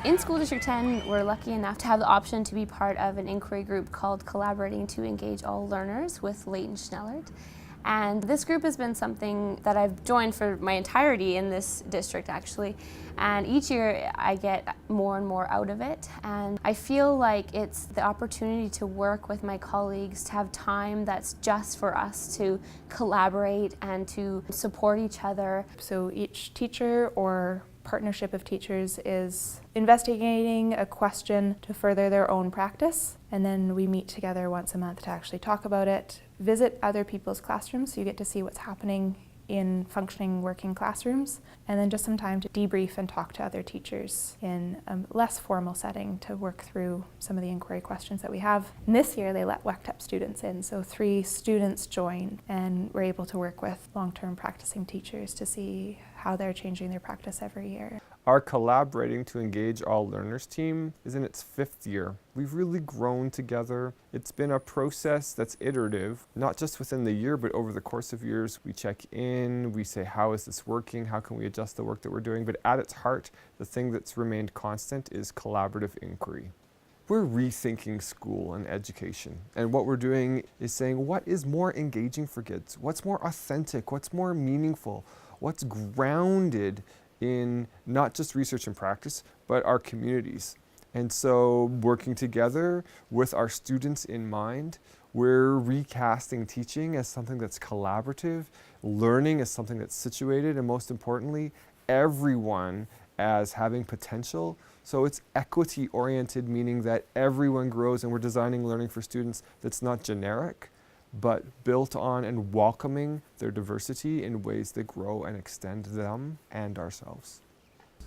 In School District 10, we're lucky enough to have the option to be part of an inquiry group called Collaborating to Engage All Learners with Leighton Schnellert. And this group has been something that I've joined for my entirety in this district, actually. And each year I get more and more out of it. And I feel like it's the opportunity to work with my colleagues, to have time that's just for us to collaborate and to support each other. So each teacher or partnership of teachers is investigating a question to further their own practice, and then we meet together once a month to actually talk about it, visit other people's classrooms so you get to see what's happening in functioning working classrooms, and then just some time to debrief and talk to other teachers in a less formal setting to work through some of the inquiry questions that we have. And this year they let WECTEP students in, so 3 students join, and we're able to work with long-term practicing teachers to see how they're changing their practice every year. Our Collaborating to Engage All Learners team is in its 5th year. We've really grown together. It's been a process that's iterative, not just within the year, but over the course of years. We check in, we say, how is this working? How can we adjust the work that we're doing? But at its heart, the thing that's remained constant is collaborative inquiry. We're rethinking school and education. And what we're doing is saying, what is more engaging for kids? What's more authentic? What's more meaningful? What's grounded in not just research and practice, but our communities. And so working together with our students in mind, we're recasting teaching as something that's collaborative, learning as something that's situated, and most importantly, everyone as having potential. So it's equity oriented, meaning that everyone grows, and we're designing learning for students that's not generic, but built on and welcoming their diversity in ways that grow and extend them and ourselves.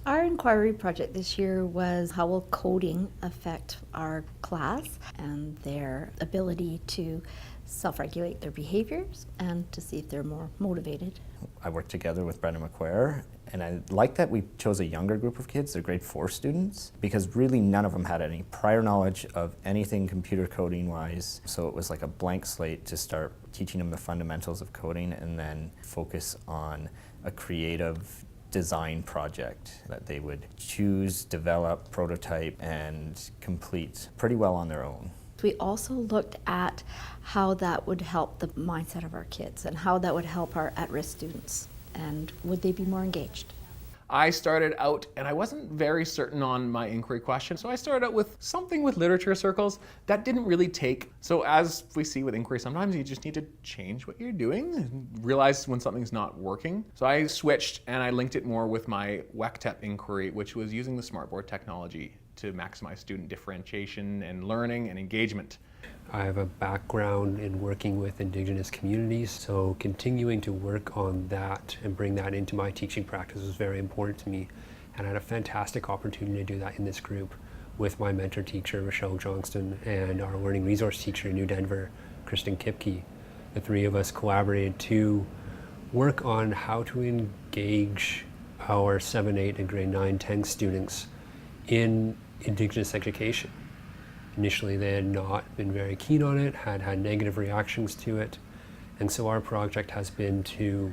Our inquiry project this year was how will coding affect our class and their ability to self-regulate their behaviors and to see if they're more motivated. I worked together with Brenda McQuare, and I like that we chose a younger group of kids. They're grade 4 students, because really none of them had any prior knowledge of anything computer coding wise. So it was like a blank slate to start teaching them the fundamentals of coding and then focus on a creative design project that they would choose, develop, prototype, and complete pretty well on their own. We also looked at how that would help the mindset of our kids and how that would help our at-risk students, and would they be more engaged. I started out, and I wasn't very certain on my inquiry question, so I started out with something with literature circles that didn't really take. So as we see with inquiry, sometimes you just need to change what you're doing and realize when something's not working. So I switched and I linked it more with my WECTEP inquiry, which was using the smartboard technology to maximize student differentiation and learning and engagement. I have a background in working with Indigenous communities, so continuing to work on that and bring that into my teaching practice was very important to me. And I had a fantastic opportunity to do that in this group with my mentor teacher, Rochelle Johnston, and our learning resource teacher in New Denver, Kristen Kipke. The 3 of us collaborated to work on how to engage our 7, 8, and grade 9, 10 students in Indigenous education. Initially, they had not been very keen on it, had negative reactions to it, and so our project has been to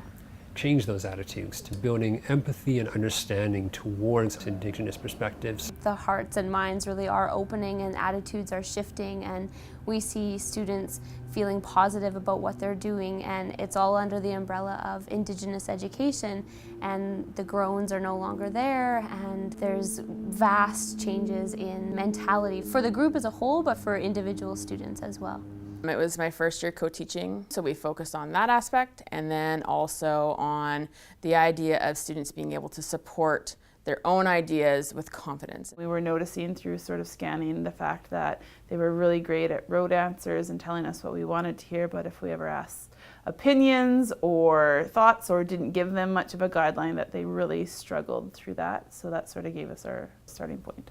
change those attitudes, to building empathy and understanding towards Indigenous perspectives. The hearts and minds really are opening and attitudes are shifting, and we see students feeling positive about what they're doing, and it's all under the umbrella of Indigenous education, and the groans are no longer there, and there's vast changes in mentality for the group as a whole, but for individual students as well. It was my first year co-teaching, so we focused on that aspect, and then also on the idea of students being able to support their own ideas with confidence. We were noticing through sort of scanning the fact that they were really great at rote answers and telling us what we wanted to hear, but if we ever asked opinions or thoughts or didn't give them much of a guideline, that they really struggled through that. So that sort of gave us our starting point.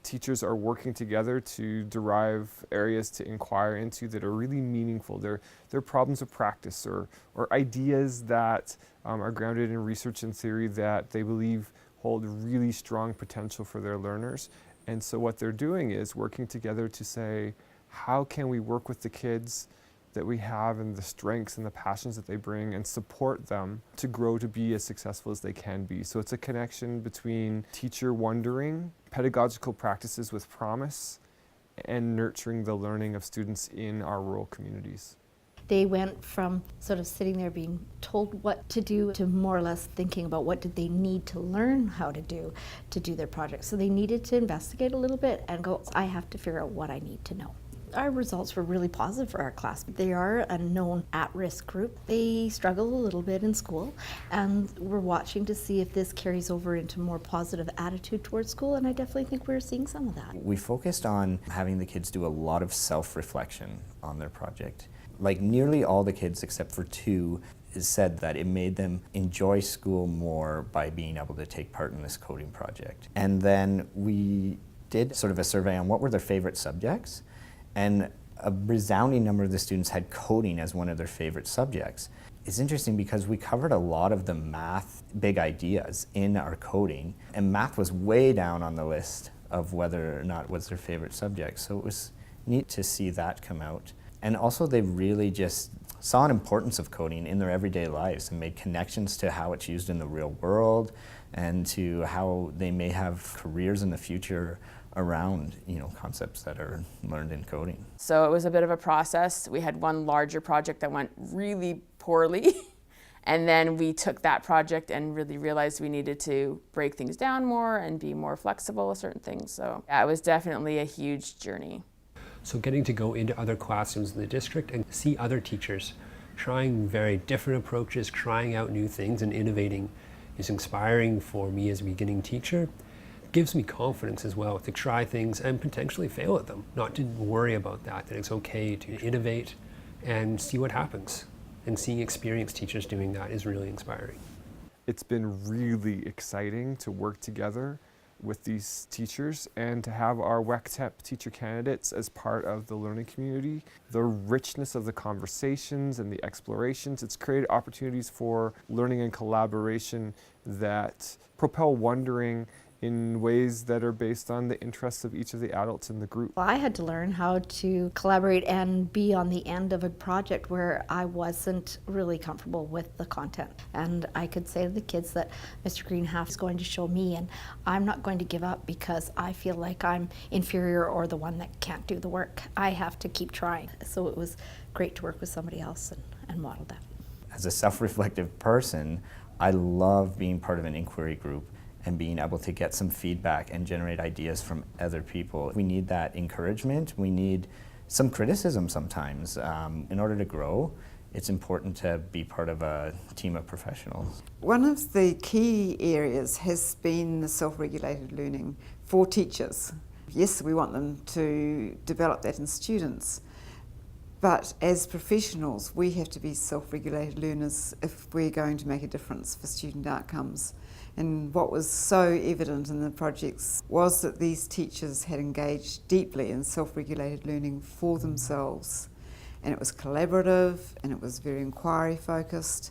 Teachers are working together to derive areas to inquire into that are really meaningful. They're problems of practice or ideas that are grounded in research and theory that they believe hold really strong potential for their learners. And so what they're doing is working together to say, how can we work with the kids that we have and the strengths and the passions that they bring and support them to grow to be as successful as they can be. So it's a connection between teacher wondering, pedagogical practices with promise, and nurturing the learning of students in our rural communities. They went from sort of sitting there being told what to do to more or less thinking about what did they need to learn how to do their project. So they needed to investigate a little bit and go, I have to figure out what I need to know. Our results were really positive for our class. They are a known at-risk group. They struggle a little bit in school, and we're watching to see if this carries over into more positive attitude towards school, and I definitely think we're seeing some of that. We focused on having the kids do a lot of self-reflection on their project. Like nearly all the kids except for 2 said that it made them enjoy school more by being able to take part in this coding project. And then we did sort of a survey on what were their favorite subjects, and a resounding number of the students had coding as one of their favorite subjects. It's interesting because we covered a lot of the math big ideas in our coding, and math was way down on the list of whether or not it was their favorite subject. So it was neat to see that come out. And also they really just saw an importance of coding in their everyday lives and made connections to how it's used in the real world and to how they may have careers in the future around, concepts that are learned in coding. So it was a bit of a process. We had one larger project that went really poorly. And then we took that project and really realized we needed to break things down more and be more flexible with certain things. So yeah, it was definitely a huge journey. So getting to go into other classrooms in the district and see other teachers trying very different approaches, trying out new things and innovating is inspiring for me as a beginning teacher. It gives me confidence as well to try things and potentially fail at them, not to worry about that it's okay to innovate and see what happens. And seeing experienced teachers doing that is really inspiring. It's been really exciting to work together with these teachers and to have our WECTEP teacher candidates as part of the learning community. The richness of the conversations and the explorations, it's created opportunities for learning and collaboration that propel wondering in ways that are based on the interests of each of the adults in the group. Well, I had to learn how to collaborate and be on the end of a project where I wasn't really comfortable with the content. And I could say to the kids that Mr. Greenhalgh is going to show me, and I'm not going to give up because I feel like I'm inferior or the one that can't do the work. I have to keep trying. So it was great to work with somebody else and model that. As a self-reflective person, I love being part of an inquiry group and being able to get some feedback and generate ideas from other people. We need that encouragement. We need some criticism sometimes. In order to grow, it's important to be part of a team of professionals. One of the key areas has been the self-regulated learning for teachers. Yes, we want them to develop that in students, but as professionals, we have to be self-regulated learners if we're going to make a difference for student outcomes. And what was so evident in the projects was that these teachers had engaged deeply in self-regulated learning for themselves. And it was collaborative, and it was very inquiry focused,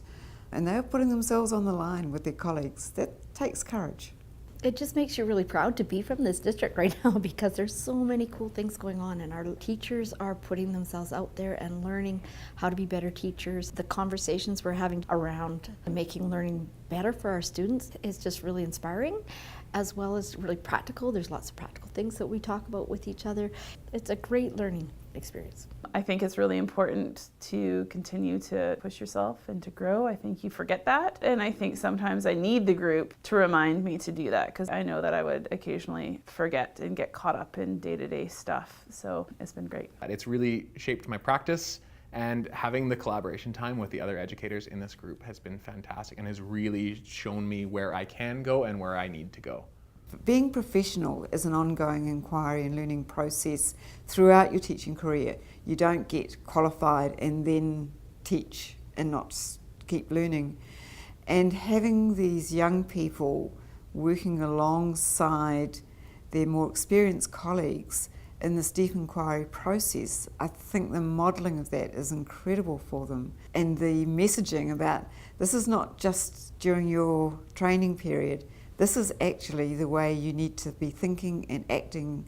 and they were putting themselves on the line with their colleagues. That takes courage. It just makes you really proud to be from this district right now because there's so many cool things going on, and our teachers are putting themselves out there and learning how to be better teachers. The conversations we're having around making learning better for our students is just really inspiring, as well as really practical. There's lots of practical things that we talk about with each other. It's a great learning experience. I think it's really important to continue to push yourself and to grow. I think you forget that. And I think sometimes I need the group to remind me to do that because I know that I would occasionally forget and get caught up in day-to-day stuff. So it's been great. It's really shaped my practice, and having the collaboration time with the other educators in this group has been fantastic and has really shown me where I can go and where I need to go. Being professional is an ongoing inquiry and learning process throughout your teaching career. You don't get qualified and then teach and not keep learning. And having these young people working alongside their more experienced colleagues in this deep inquiry process, I think the modelling of that is incredible for them. And the messaging about this is not just during your training period, this is actually the way you need to be thinking and acting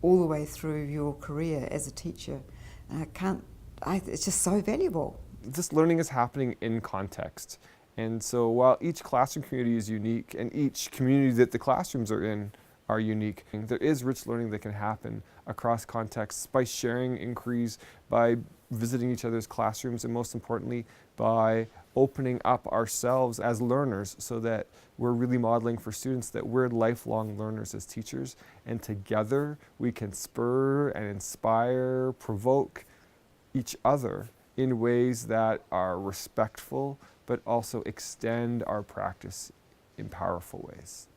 all the way through your career as a teacher. And I can't it's just so valuable. This learning is happening in context. And so while each classroom community is unique and each community that the classrooms are in are unique, there is rich learning that can happen across contexts by sharing inquiries, by visiting each other's classrooms, and most importantly, by opening up ourselves as learners so that we're really modeling for students that we're lifelong learners as teachers, and together we can spur and inspire, provoke each other in ways that are respectful but also extend our practice in powerful ways.